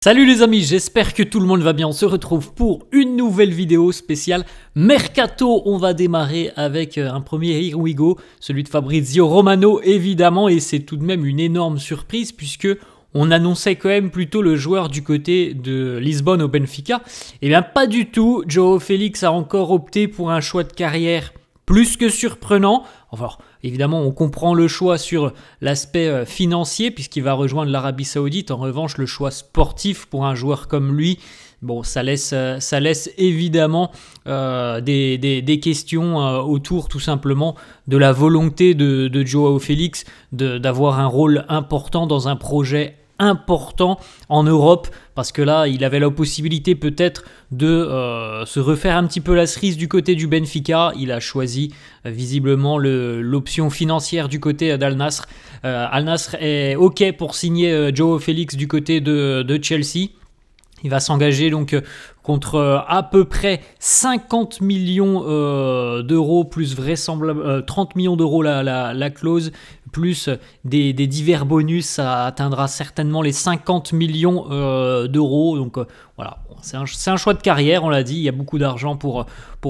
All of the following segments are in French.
Salut les amis, j'espère que tout le monde va bien. On se retrouve pour une nouvelle vidéo spéciale Mercato. On va démarrer avec un premier Here We Go, celui de Fabrizio Romano évidemment, et c'est tout de même une énorme surprise puisque on annonçait quand même plutôt le joueur du côté de Lisbonne au Benfica. Eh bien pas du tout, João Félix a encore opté pour un choix de carrière plus que surprenant. Enfin, évidemment, on comprend le choix sur l'aspect financier puisqu'il va rejoindre l'Arabie Saoudite. En revanche, le choix sportif pour un joueur comme lui, bon, ça laisse évidemment des questions autour tout simplement de la volonté de João Félix d'avoir un rôle important dans un projet important en Europe, parce que là il avait la possibilité peut-être de se refaire un petit peu la cerise du côté du Benfica. Il a choisi visiblement l'option financière du côté d'Al Nassr. Al Nassr est ok pour signer João Félix du côté de Chelsea. Il va s'engager donc contre à peu près 50 millions d'euros, plus vraisemblable 30 millions d'euros la clause, plus des divers bonus. Ça atteindra certainement les 50 millions d'euros. Donc voilà, c'est un choix de carrière, on l'a dit. Il y a beaucoup d'argent pour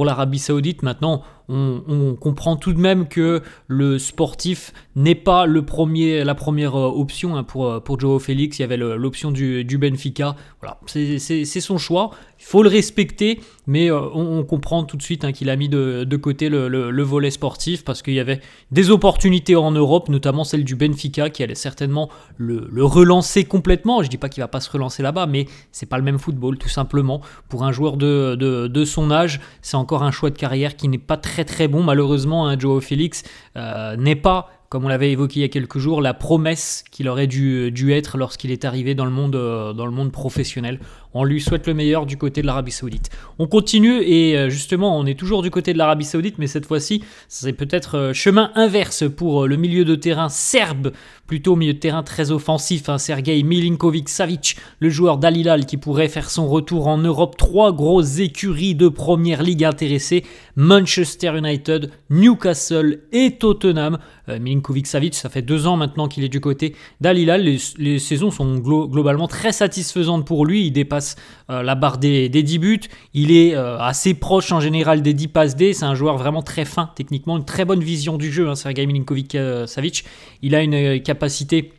l'Arabie Saoudite. Maintenant, on comprend tout de même que le sportif n'est pas la première option pour João Félix. Il y avait l'option du Benfica. Voilà, c'est son choix. Il faut le respecter, mais on comprend tout de suite qu'il a mis de côté le volet sportif parce qu'il y avait des opportunités en Europe, notamment celle du Benfica qui allait certainement le relancer complètement. Je ne dis pas qu'il ne va pas se relancer là-bas, mais ce n'est pas le même football tout simplement. Pour un joueur de son âge, c'est encore un choix de carrière qui n'est pas très bon. Malheureusement, João Félix n'est pas, comme on l'avait évoqué il y a quelques jours, la promesse qu'il aurait dû être lorsqu'il est arrivé dans le monde professionnel. On lui souhaite le meilleur du côté de l'Arabie Saoudite. On continue et justement, on est toujours du côté de l'Arabie Saoudite, mais cette fois-ci, c'est peut-être chemin inverse pour le milieu de terrain serbe, plutôt milieu de terrain très offensif, Sergej Milinković-Savić, le joueur d'Al Hilal qui pourrait faire son retour en Europe. 3 grosses écuries de première ligue intéressées: Manchester United, Newcastle et Tottenham. Milinković-Savić, ça fait 2 ans maintenant qu'il est du côté d'Al Hilal. Les saisons sont globalement très satisfaisantes pour lui. Il dépasse la barre des 10 buts. Il est assez proche en général des 10 passes D. C'est un joueur vraiment très fin techniquement, une très bonne vision du jeu, Sergej Milinković-Savić. Il a une capacité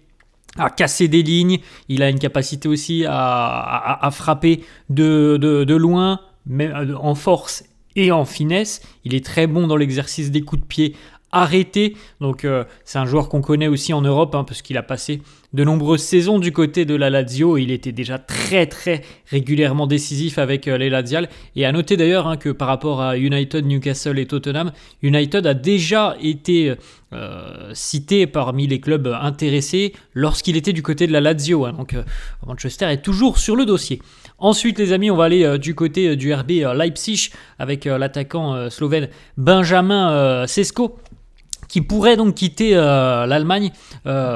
à casser des lignes. Il a une capacité aussi à frapper de loin, même en force et en finesse. Il est très bon dans l'exercice des coups de pied arrêté. Donc c'est un joueur qu'on connaît aussi en Europe parce qu'il a passé de nombreuses saisons du côté de la Lazio. Il était déjà très régulièrement décisif avec les Laziales. Et à noter d'ailleurs que par rapport à United, Newcastle et Tottenham, United a déjà été cité parmi les clubs intéressés lorsqu'il était du côté de la Lazio. Donc Manchester est toujours sur le dossier. Ensuite les amis, on va aller du côté du RB Leipzig avec l'attaquant slovène Benjamin Sesko, qui pourrait donc quitter l'Allemagne,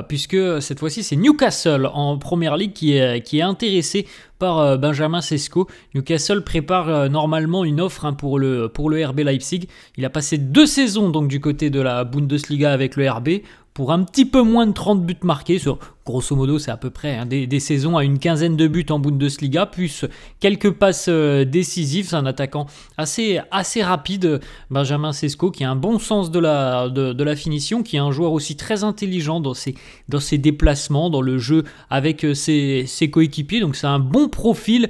puisque cette fois-ci c'est Newcastle en Première Ligue qui est intéressé par Benjamin Sesko. Newcastle prépare normalement une offre pour le RB Leipzig. Il a passé 2 saisons donc du côté de la Bundesliga avec le RB pour un petit peu moins de 30 buts marqués. Grosso modo, c'est à peu près des saisons à une quinzaine de buts en Bundesliga, plus quelques passes décisives. C'est un attaquant assez rapide, Benjamin Sesko, qui a un bon sens de la finition, qui est un joueur aussi très intelligent dans ses déplacements, dans le jeu avec ses coéquipiers. Donc c'est un bon profil.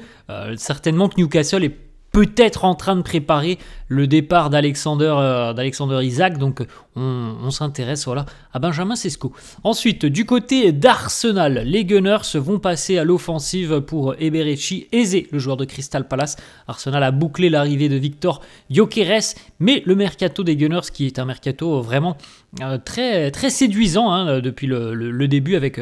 Certainement que Newcastle est peut-être en train de préparer le départ d'Alexander Isak, donc on s'intéresse à Benjamin Sesko. Ensuite, du côté d'Arsenal, les Gunners vont passer à l'offensive pour Eberechi Eze, le joueur de Crystal Palace. Arsenal a bouclé l'arrivée de Victor Gyökeres, mais le mercato des Gunners, qui est un mercato vraiment très séduisant depuis le début, avec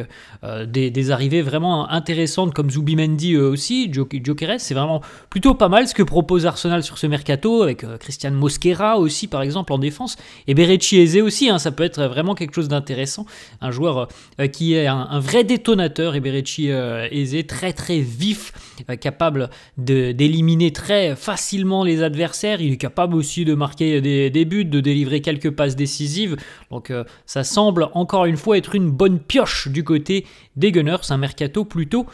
des arrivées vraiment intéressantes comme Zubimendi aussi. Gyökeres, c'est vraiment plutôt pas mal ce que propose Arsenal sur ce mercato, avec Christian Mosquera aussi par exemple en défense. Et Eberechi Eberechi Eze aussi, ça peut être vraiment quelque chose d'intéressant. Un joueur qui est un vrai détonateur, Eberechi Eze, très très vif, capable d'éliminer très facilement les adversaires. Il est capable aussi de marquer des buts, de délivrer quelques passes décisives. Donc ça semble encore une fois être une bonne pioche du côté des Gunners, un mercato plutôt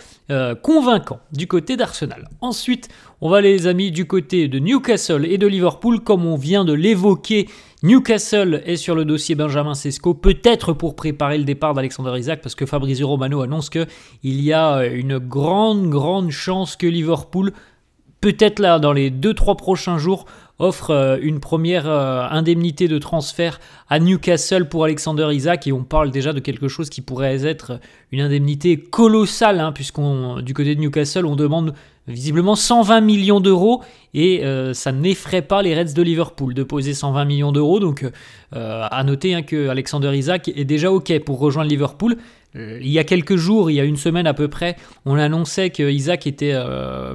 convaincant du côté d'Arsenal. Ensuite, on va les amis du côté de Newcastle et de Liverpool, comme on vient de l'évoquer. Newcastle est sur le dossier Benjamin Sesko, peut-être pour préparer le départ d'Alexander Isak, parce que Fabrizio Romano annonce qu'il y a une grande chance que Liverpool, peut-être là dans les 2-3 prochains jours, offre une première indemnité de transfert à Newcastle pour Alexander Isak, et on parle déjà de quelque chose qui pourrait être une indemnité colossale, puisqu'on du côté de Newcastle on demande visiblement 120 millions d'euros, et ça n'effraie pas les Reds de Liverpool de poser 120 millions d'euros, donc à noter que Alexander Isak est déjà OK pour rejoindre Liverpool. Il y a quelques jours, il y a une semaine à peu près, on annonçait que Isak était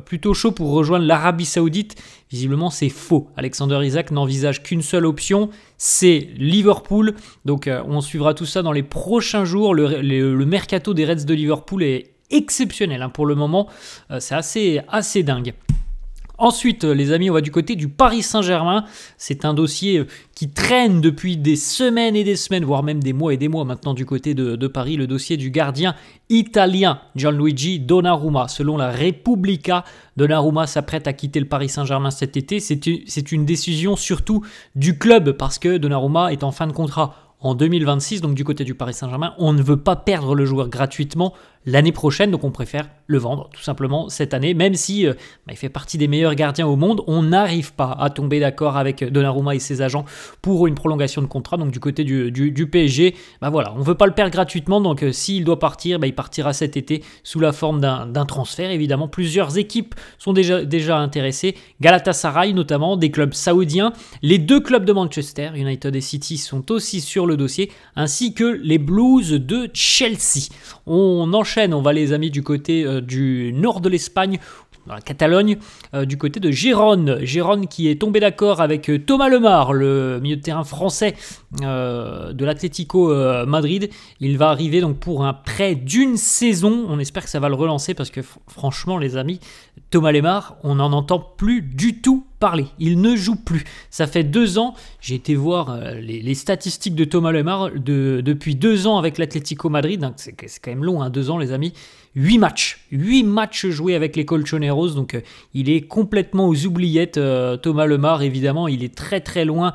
plutôt chaud pour rejoindre l'Arabie Saoudite. Visiblement, c'est faux. Alexander Isak n'envisage qu'une seule option, c'est Liverpool. Donc, on suivra tout ça dans les prochains jours. Le mercato des Reds de Liverpool est exceptionnel pour le moment. C'est assez dingue. Ensuite, les amis, on va du côté du Paris Saint-Germain. C'est un dossier qui traîne depuis des semaines et des semaines, voire même des mois et des mois maintenant du côté de Paris. Le dossier du gardien italien Gianluigi Donnarumma. Selon la Repubblica, Donnarumma s'apprête à quitter le Paris Saint-Germain cet été. C'est une décision surtout du club, parce que Donnarumma est en fin de contrat en 2026, donc du côté du Paris Saint-Germain, on ne veut pas perdre le joueur gratuitement l'année prochaine, donc on préfère le vendre tout simplement cette année, même si il fait partie des meilleurs gardiens au monde. On n'arrive pas à tomber d'accord avec Donnarumma et ses agents pour une prolongation de contrat, donc du côté du PSG, voilà, on ne veut pas le perdre gratuitement, donc s'il doit partir, il partira cet été sous la forme d'un transfert. Évidemment, plusieurs équipes sont déjà intéressées, Galatasaray notamment, des clubs saoudiens, les deux clubs de Manchester, United et City, sont aussi sur le dossier, ainsi que les Blues de Chelsea. On enchaîne, on va les amis du côté du nord de l'Espagne, dans la Catalogne, du côté de Gérone. Gérone qui est tombé d'accord avec Thomas Lemar, le milieu de terrain français de l'Atlético Madrid. Il va arriver donc pour un prêt d'une saison. On espère que ça va le relancer, parce que franchement les amis, Thomas Lemar, on n'en entend plus du tout parler. Il ne joue plus. Ça fait 2 ans, j'ai été voir les statistiques de Thomas Lemar depuis 2 ans avec l'Atlético Madrid. Donc c'est quand même long, 2 ans les amis. 8 matchs joués avec les Colchoneros, donc il est complètement aux oubliettes. Thomas Lemar, évidemment, il est très très loin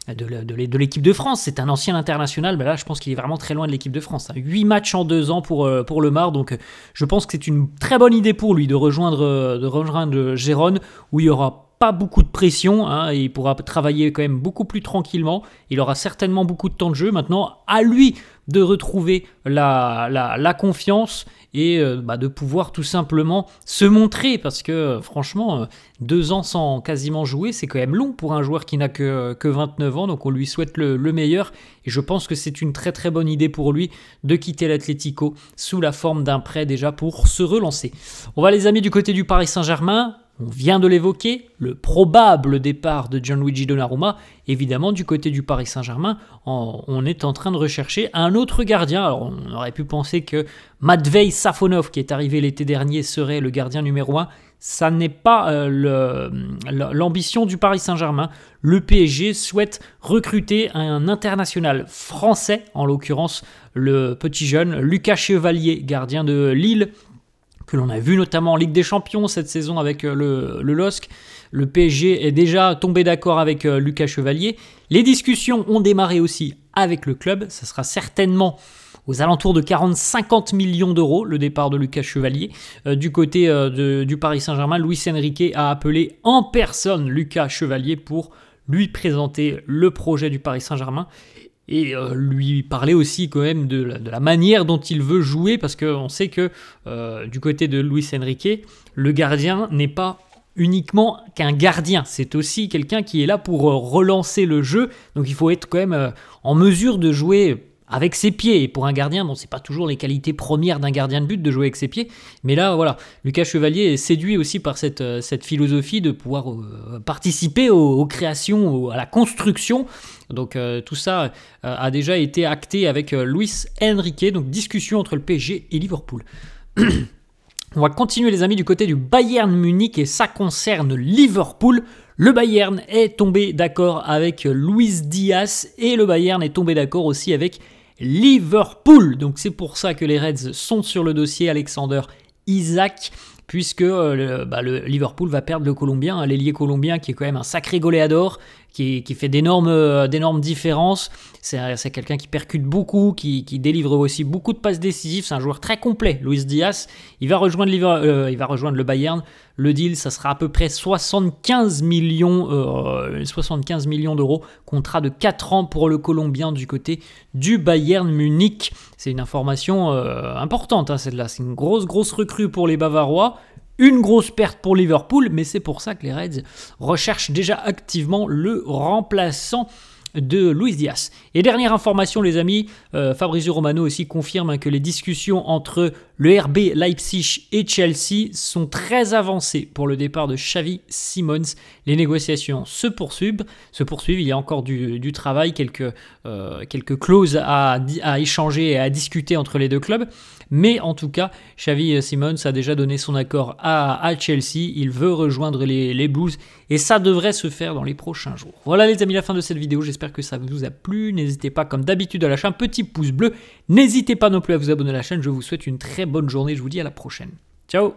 de l'équipe de France. C'est un ancien international, mais là je pense qu'il est vraiment très loin de l'équipe de France. 8 matchs en 2 ans pour Lemar, donc je pense que c'est une très bonne idée pour lui de rejoindre Gérone, où il y aura pas beaucoup de pression, et il pourra travailler quand même beaucoup plus tranquillement. Il aura certainement beaucoup de temps de jeu. Maintenant, à lui de retrouver la confiance et de pouvoir tout simplement se montrer, parce que franchement 2 ans sans quasiment jouer, c'est quand même long pour un joueur qui n'a que 29 ans, donc on lui souhaite le meilleur, et je pense que c'est une très très bonne idée pour lui de quitter l'Atlético sous la forme d'un prêt déjà pour se relancer. On va les amis du côté du Paris Saint-Germain. On vient de l'évoquer, le probable départ de Gianluigi Donnarumma. Évidemment, du côté du Paris Saint-Germain, on est en train de rechercher un autre gardien. Alors, on aurait pu penser que Matvei Safonov, qui est arrivé l'été dernier, serait le gardien numéro 1. Ça n'est pas l'ambition du Paris Saint-Germain. Le PSG souhaite recruter un international français, en l'occurrence le petit jeune Lucas Chevalier, gardien de Lille, que l'on a vu notamment en Ligue des Champions cette saison avec le LOSC. Le PSG est déjà tombé d'accord avec Lucas Chevalier. Les discussions ont démarré aussi avec le club. Ça sera certainement aux alentours de 40-50 millions d'euros le départ de Lucas Chevalier. Du côté du Paris Saint-Germain, Luis Enrique a appelé en personne Lucas Chevalier pour lui présenter le projet du Paris Saint-Germain et lui parler aussi quand même de la manière dont il veut jouer, parce qu'on sait que du côté de Luis Enrique, le gardien n'est pas uniquement qu'un gardien, c'est aussi quelqu'un qui est là pour relancer le jeu, donc il faut être quand même en mesure de jouer avec ses pieds. Et pour un gardien, bon, c'est pas toujours les qualités premières d'un gardien de but de jouer avec ses pieds. Mais là, voilà, Lucas Chevalier est séduit aussi par cette philosophie de pouvoir participer aux créations, à la construction. Donc tout ça a déjà été acté avec Luis Enrique. Donc discussion entre le PSG et Liverpool. On va continuer les amis du côté du Bayern Munich et ça concerne Liverpool. Le Bayern est tombé d'accord avec Luis Diaz et le Bayern est tombé d'accord aussi avec Liverpool. Donc c'est pour ça que les Reds sont sur le dossier Alexander Isak, puisque le Liverpool va perdre le Colombien, l'ailier colombien qui est quand même un sacré goléador, qui fait d'énormes différences. C'est quelqu'un qui percute beaucoup, qui délivre aussi beaucoup de passes décisives. C'est un joueur très complet, Luis Diaz. Il va rejoindre le Bayern. Le deal, ça sera à peu près 75 millions d'euros. Contrat de 4 ans pour le Colombien du côté du Bayern Munich. C'est une information importante, hein, celle-là. C'est une grosse recrue pour les Bavarois. Une grosse perte pour Liverpool, mais c'est pour ça que les Reds recherchent déjà activement le remplaçant de Luis Diaz. Et dernière information les amis, Fabrizio Romano aussi confirme que les discussions entre le RB Leipzig et Chelsea sont très avancées pour le départ de Xavi Simons. Les négociations se poursuivent, il y a encore du travail, quelques clauses à échanger et à discuter entre les deux clubs. Mais en tout cas, Xavi Simons a déjà donné son accord à Chelsea. Il veut rejoindre les Blues et ça devrait se faire dans les prochains jours. Voilà les amis, la fin de cette vidéo. J'espère que ça vous a plu. N'hésitez pas comme d'habitude à lâcher un petit pouce bleu. N'hésitez pas non plus à vous abonner à la chaîne. Je vous souhaite une très bonne journée. Je vous dis à la prochaine. Ciao!